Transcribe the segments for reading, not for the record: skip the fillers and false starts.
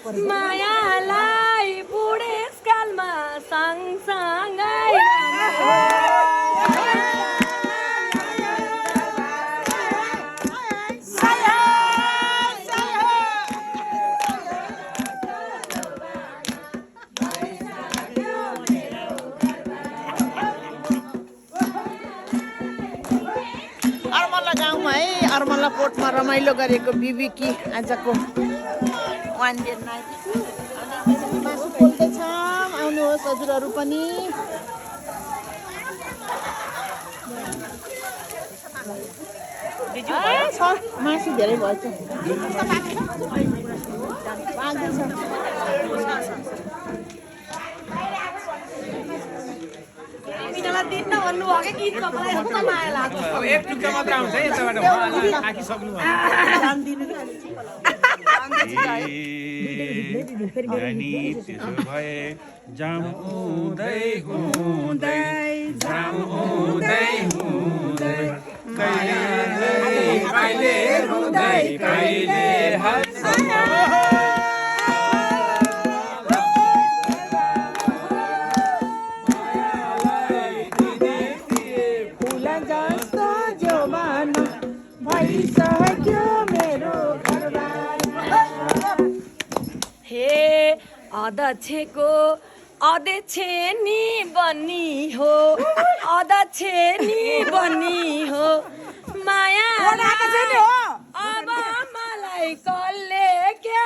मायालाई बुढेसकालमा सँगसँगै अर्मला पोर्टमा रमाइलो गरेको बिबिकी आजको वान डे नाइट मासु पोल्दैछ। आउनुहोस् हजुरहरू पनि। छ मासु धेरै भएछ। दिन भन्नुभयो कि तपाईँलाई कस्तो माया लाग्छ। अब एक टुक्रा मात्र आउँछ है यताबाट आखि सक्नु भयो। अनि त्यसो भए जाम हुँदै हुँदै जाम हुँदै हुँदै कहिले रुँदै कहिले अध्यक्षको अध्यक्ष नि बन्नी हो अध्यक्ष नि बन्नी हो माया अब मलाई कसले के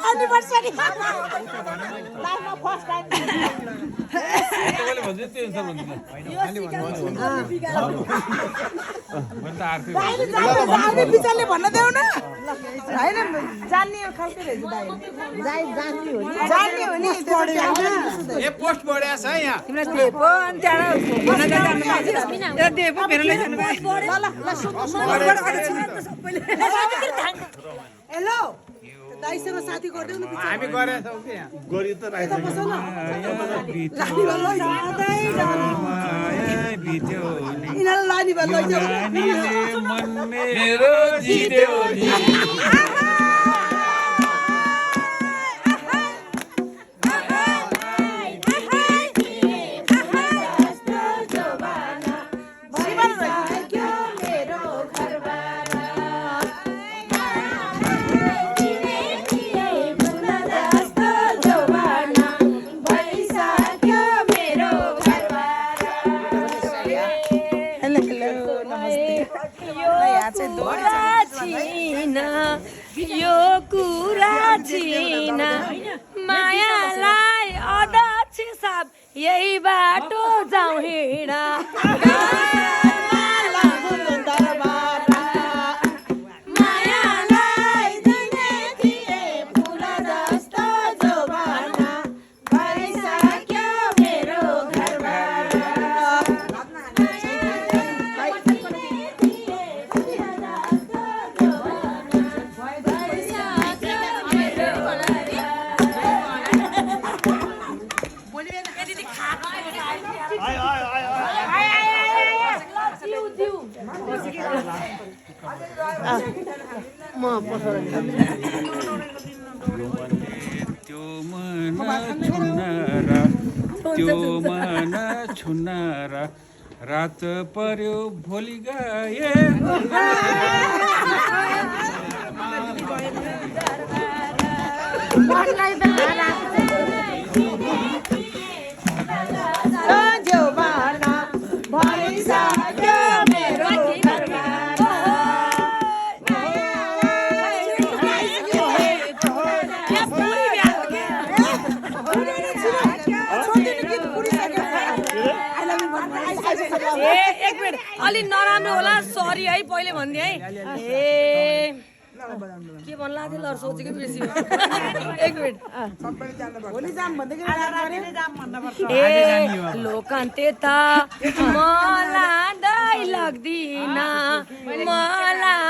एनिभर्सरी लाइफमा फर्स्ट टाइम विचारले भन्न देऊ न होइन जान्ने खालको रहेछ जान्ने हो नि ए पोस्ट बढ्या छ यहाँ तिमीलाई देपो अनि त्यहाँ देपो फेरि लैजानु हेलो दाइसँग साथी गरिदेऊ न हामी गरेका छौँ कि यहाँ गरि त यिनीहरूलाई लाने भए लैजाऊ मेरो जित्यो नि यो कुरा छिन मायालाई अध्यक्ष साहब यही बाटो जाउँ हिँडा त्यो मन छुन्नारा रात पर्यो भोलि गए ए एक मिनट अलि नराम्रो होला सरी है पहिले भनिदिएँ है ए के भन्ला थियो ल सोचेकै बिर्सी एक मिनट ए लोकान्ते त मलाई लाग्दिन मलाई